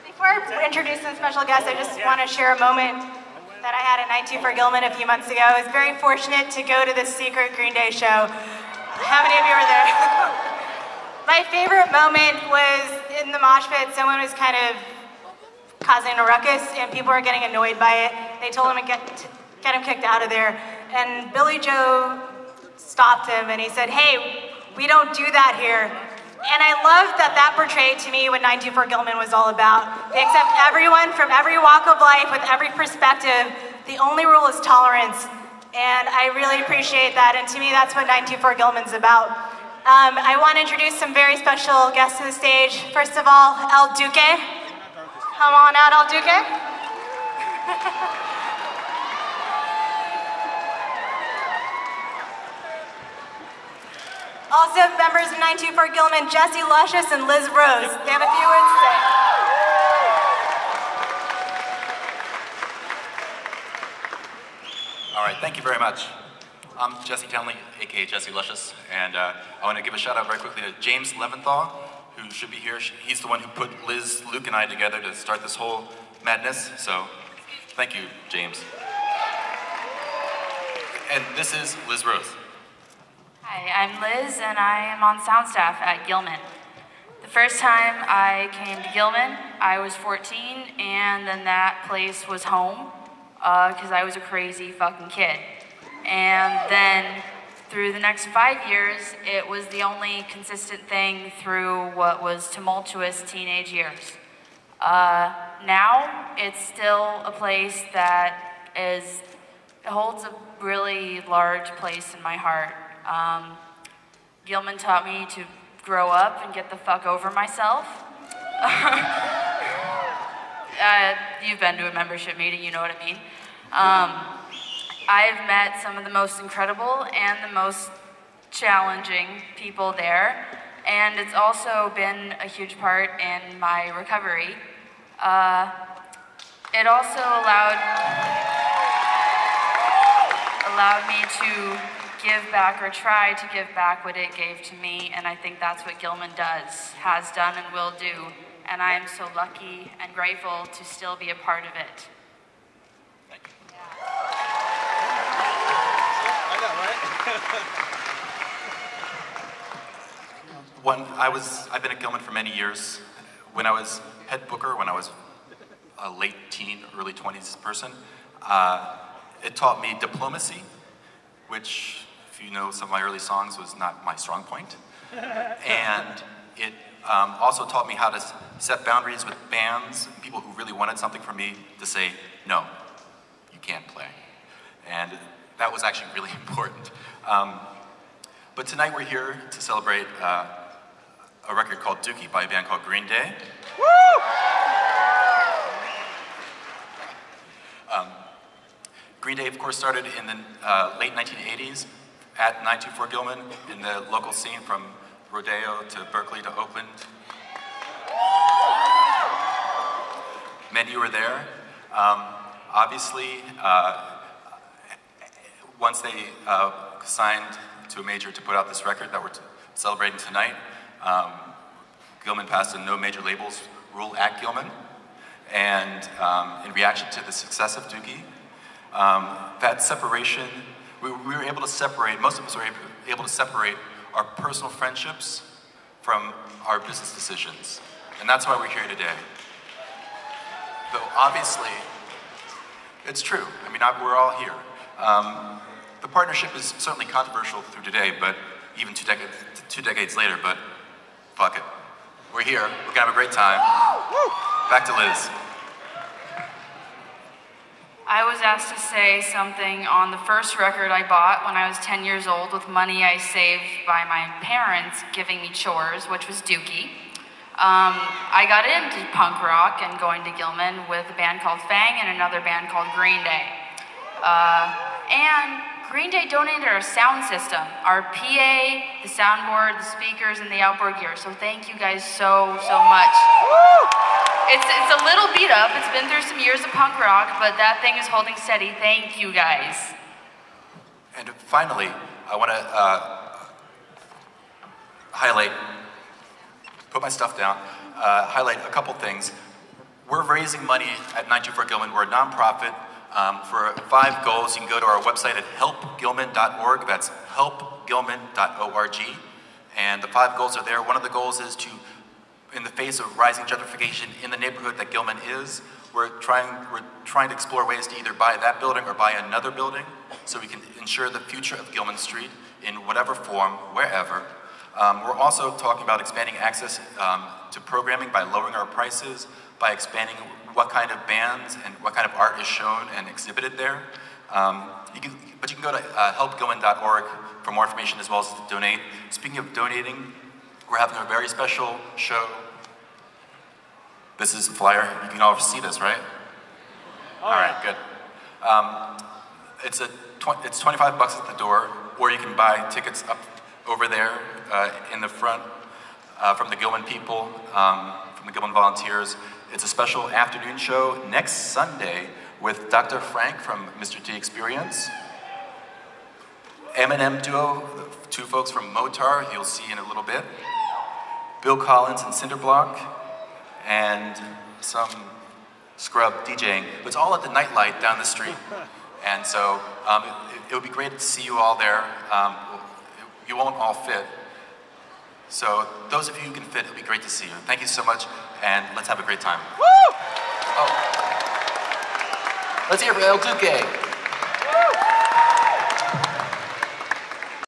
Before I introduce some special guests, I just want to share a moment that I had at 924 Gilman a few months ago. I was very fortunate to go to the secret Green Day show. How many of you were there? My favorite moment was in the mosh pit. Someone was kind of causing a ruckus, and people were getting annoyed by it. They told him to get him kicked out of there. And Billy Joe stopped him, and he said, "Hey, we don't do that here." And I loved that that portrayed to me what 924 Gilman was all about. They accept everyone from every walk of life with every perspective. The only rule is tolerance. And I really appreciate that. And to me, that's what 924 Gilman's about. I want to introduce some very special guests to the stage. First of all, El Dookie. Come on out, El Dookie. Also, members of 924 Gilman, Jesse Luscious and Liz Rose. They have a few words to say. All right, thank you very much. I'm Jesse Townley, aka Jesse Luscious, and I want to give a shout out very quickly to James Leventhal, who should be here. He's the one who put Liz, Luke, and I together to start this whole madness, so thank you, James. And this is Liz Rose. Hi, I'm Liz, and I am on sound staff at Gilman. The first time I came to Gilman, I was 14, and then that place was home, because I was a crazy fucking kid. And then through the next 5 years, it was the only consistent thing through what was tumultuous teenage years. Now, it's still a place that holds a really large place in my heart. Gilman taught me to grow up and get the fuck over myself. You've been to a membership meeting, you know what I mean. I've met some of the most incredible and the most challenging people there, and it's also been a huge part in my recovery. It also allowed me to give back, or try to give back, what it gave to me, and I think that's what Gilman does, has done, and will do, and I am so lucky and grateful to still be a part of it. Thank you. I know, right? I've been at Gilman for many years. When I was head booker, when I was a late teen, early 20s person, it taught me diplomacy, which, if you know some of my early songs, was not my strong point. And it also taught me how to set boundaries with bands, people who really wanted something from me, to say, no, you can't play. And that was actually really important. But tonight we're here to celebrate a record called Dookie by a band called Green Day. Woo! Green Day, of course, started in the late 1980s at 924 Gilman in the local scene, from Rodeo to Berkeley to Oakland. Many were there. Obviously, once they signed to a major to put out this record that we're celebrating tonight, Gilman passed a no major labels rule at Gilman. And in reaction to the success of Dookie, that separation, we were able to separate, most of us were able to separate our personal friendships from our business decisions. And that's why we're here today. Though obviously, it's true. I mean, we're all here. The partnership is certainly controversial through today, but even two decades later, but fuck it. We're here, we're gonna have a great time. Back to Liz. I was asked to say something on the first record I bought when I was 10 years old with money I saved by my parents giving me chores, which was Dookie. I got into punk rock and going to Gilman with a band called Fang and another band called Green Day. And Green Day donated our sound system, our PA, the soundboard, the speakers, and the outboard gear. So thank you guys so much. It's a little beat up. It's been through some years of punk rock, but that thing is holding steady. Thank you guys. And finally, I want to highlight, put my stuff down, highlight a couple things. We're raising money at 924 Gilman. We're a nonprofit. For 5 goals, you can go to our website at helpgilman.org. That's helpgilman.org. And the 5 goals are there. One of the goals is to, in the face of rising gentrification in the neighborhood that Gilman is, we're trying to explore ways to either buy that building or buy another building so we can ensure the future of Gilman Street in whatever form, wherever. We're also talking about expanding access to programming by lowering our prices, by expanding what kind of bands and what kind of art is shown and exhibited there. But you can go to helpgilman.org for more information as well as to donate. Speaking of donating, we're having a very special show. This is the flyer. You can all see this, right? All right, good. It's $25 at the door, or you can buy tickets up over there in the front from the Gilman people, from the Gilman volunteers. It's a special afternoon show next Sunday with Dr. Frank from Mr. T Experience, M&M duo, the 2 folks from Motar, you'll see in a little bit, Bill Collins and Cinderblock, and some scrub DJing. It's all at the Nightlight down the street. And so it would be great to see you all there. You won't all fit. So those of you who can fit, it would be great to see you. Thank you so much, and let's have a great time. Woo! Oh. Let's hear it for El Dookie. Woo!